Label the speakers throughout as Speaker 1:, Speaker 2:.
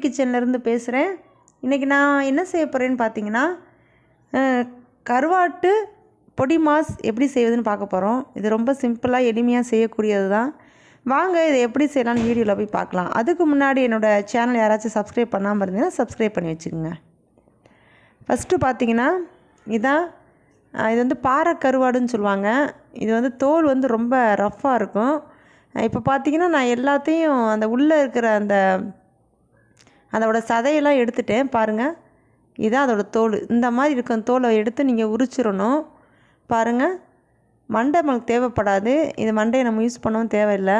Speaker 1: கிச்சன்லேருந்து பேசுகிறேன். இன்றைக்கி நான் என்ன செய்ய போகிறேன்னு பார்த்தீங்கன்னா, கருவாட்டு பொடி மாஸ் எப்படி செய்வதுன்னு பார்க்க போகிறோம். இது ரொம்ப சிம்பிளாக எளிமையாக செய்யக்கூடியது தான். வாங்க இதை எப்படி செய்யலாம்னு வீடியோவில் போய் பார்க்கலாம். அதுக்கு முன்னாடி என்னோடய சேனல் யாராச்சும் சப்ஸ்கிரைப் பண்ணாமல் இருந்தீங்கன்னா சப்ஸ்கிரைப் பண்ணி வச்சுக்கோங்க. ஃபஸ்ட்டு பார்த்தீங்கன்னா இது வந்து பாறை கருவாடுன்னு சொல்லுவாங்க. இது வந்து தோல் வந்து ரொம்ப ரஃப்பாக இருக்கும். இப்போ பார்த்தீங்கன்னா நான் எல்லாத்தையும் அந்த உள்ளே இருக்கிற அதோட சதையெல்லாம் எடுத்துட்டேன் பாருங்கள். இதுதான் அதோடய தோல். இந்த மாதிரி இருக்கும் தோலை எடுத்து நீங்கள் உரிச்சிடணும். பாருங்கள், மண்டை நமக்கு தேவைப்படாது. இது மண்டையை நம்ம யூஸ் பண்ணவும் தேவையில்லை.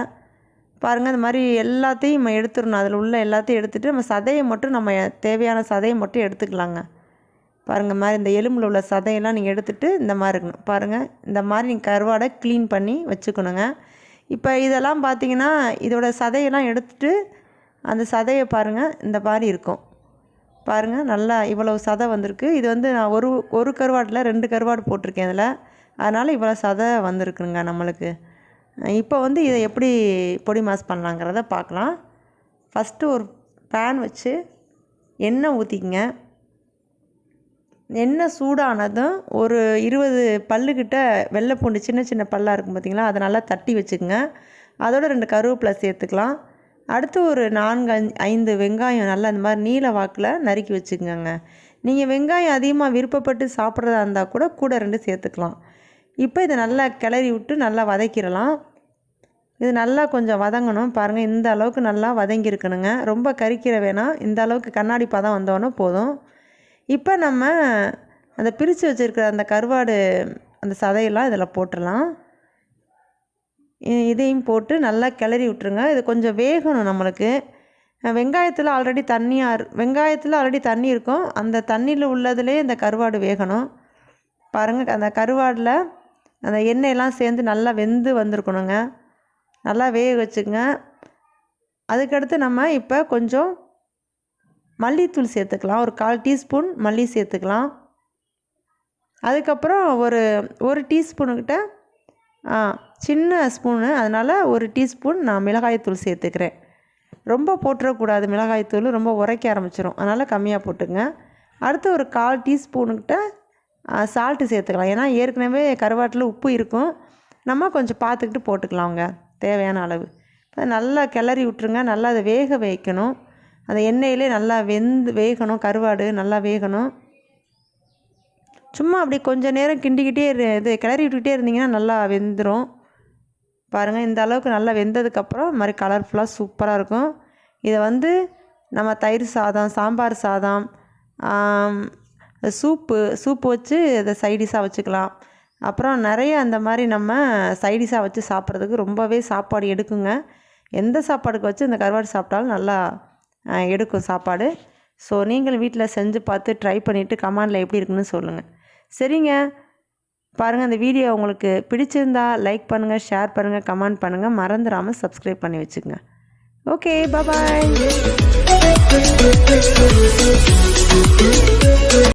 Speaker 1: பாருங்கள், இந்த மாதிரி எல்லாத்தையும் நம்ம எடுத்துடணும். அதில் உள்ள எல்லாத்தையும் எடுத்துகிட்டு நம்ம சதையை மட்டும் நம்ம தேவையான சதையை மட்டும் எடுத்துக்கலாங்க. பாருங்கள், மாதிரி இந்த எலும்பில் உள்ள சதையெல்லாம் நீங்கள் எடுத்துகிட்டு இந்த மாதிரி இருக்கணும். பாருங்கள், இந்த மாதிரி நீங்கள் கருவாடை க்ளீன் பண்ணி வச்சுக்கணுங்க. இப்போ இதெல்லாம் பார்த்தீங்கன்னா இதோட சதையெல்லாம் எடுத்துகிட்டு அந்த சதையை பாருங்கள் இந்த மாதிரி இருக்கும். பாருங்கள், நல்லா இவ்வளவு சதை வந்திருக்கு. இது வந்து நான் ஒரு கருவாட்டில் 2 கருவாடு போட்டிருக்கேன் இதில். அதனால் இவ்வளோ சதை வந்திருக்குங்க நம்மளுக்கு. இப்போ வந்து இதை எப்படி பொடி மாஸ் பண்ணலாங்கிறத பார்க்கலாம். ஃபஸ்ட்டு ஒரு பேன் வச்சு எண்ணெய் ஊற்றிக்கங்க. எண்ணெய் சூடானதும் ஒரு 20 பல்லுக்கிட்ட வெள்ளை பூண்டு சின்ன சின்ன பல்லாக இருக்கும் பார்த்திங்களா, அதை நல்லா தட்டி வச்சுக்கோங்க. அதோட 2 கருவேப்பிலை சேர்த்துக்கலாம். அடுத்து ஒரு 4-5 வெங்காயம் நல்லா இந்த மாதிரி நீல வாக்கில் நறுக்கி வச்சுக்கோங்க. நீங்கள் வெங்காயம் அதிகமாக விருப்பப்பட்டு சாப்பிட்றதா இருந்தால் கூட 2 சேர்த்துக்கலாம். இப்போ இதை நல்லா கிளறி விட்டு நல்லா வதக்கிடலாம். இது நல்லா கொஞ்சம் வதங்கணும். பாருங்கள், இந்த அளவுக்கு நல்லா வதங்கியிருக்கணுங்க. ரொம்ப கறிக்கிற வேணாம். இந்த அளவுக்கு கண்ணாடி பதம் வந்தோன்னே போதும். இப்போ நம்ம அந்த பிரித்து வச்சுருக்கிற அந்த கருவாடு அந்த சதையெல்லாம் இதில் போட்டுடலாம். இதையும் போட்டு நல்லா கிளறி விட்டுருங்க. இது கொஞ்சம் வேகணும் நம்மளுக்கு. வெங்காயத்தில் ஆல்ரெடி தண்ணி இருக்கும். அந்த தண்ணியில் உள்ளதுலே இந்த கருவாடு வேகணும். பாருங்கள், அந்த கருவாடில் அந்த எண்ணெயெல்லாம் சேர்ந்து நல்லா வெந்து வந்திருக்கணுங்க. நல்லா வேக வச்சுக்கோங்க. அதுக்கடுத்து நம்ம இப்போ கொஞ்சம் மல்லித்தூள் சேர்த்துக்கலாம். ஒரு 1/4 டீஸ்பூன் மல்லி சேர்த்துக்கலாம். அதுக்கப்புறம் ஒரு டீஸ்பூனுக்கிட்ட சின்ன ஸ்பூனு, அதனால் 1 டீஸ்பூன் நான் மிளகாய்த்தூள் சேர்த்துக்கிறேன். ரொம்ப போட்டுறக்கூடாது, மிளகாய்த்தூள் ரொம்ப உரைக்க ஆரம்பிச்சிடும். அதனால் கம்மியாக போட்டுங்க. அடுத்து ஒரு 1/4 டீஸ்பூனுக்கிட்ட சால்ட்டு சேர்த்துக்கலாம். ஏன்னா ஏற்கனவே கருவாட்டில் உப்பு இருக்கும். நம்ம கொஞ்சம் பார்த்துக்கிட்டு போட்டுக்கலாங்க தேவையான அளவு. நல்லா கிளறி விட்டுருங்க. நல்லா அதை வேக வைக்கணும். அந்த எண்ணெயிலே நல்லா வேகணும். கருவாடு நல்லா வேகணும். சும்மா அப்படி கொஞ்சம் நேரம் கிண்டிக்கிட்டே கிளறி விட்டுக்கிட்டே இருந்தீங்கன்னா நல்லா வெந்துடும். பாருங்கள், இந்த அளவுக்கு நல்லா வெந்ததுக்கப்புறம் இந்த மாதிரி கலர்ஃபுல்லாக சூப்பராக இருக்கும். இதை வந்து நம்ம தயிர் சாதம், சாம்பார் சாதம், சூப்பு வச்சு இதை சைடிஷாக வச்சுக்கலாம். அப்புறம் நிறைய அந்த மாதிரி நம்ம சைடிஷாக வச்சு சாப்பிட்றதுக்கு ரொம்பவே சாப்பாடு எடுக்குங்க. எந்த சாப்பாடுக்கு வச்சு இந்த கருவாடு சாப்பிட்டாலும் நல்லா எடுக்கும் சாப்பாடு. ஸோ நீங்களும் வீட்டில் செஞ்சு பார்த்து ட்ரை பண்ணிவிட்டு கமெண்டில் எப்படி இருக்குன்னு சொல்லுங்கள். சரிங்க, பாருங்கள், இந்த வீடியோ உங்களுக்கு பிடிச்சிருந்தா லைக் பண்ணுங்கள், ஷேர் பண்ணுங்கள், கமெண்ட் பண்ணுங்கள். மறந்துடாமல் சப்ஸ்கிரைப் பண்ணி வச்சுக்கோங்க. ஓகே, பாய்.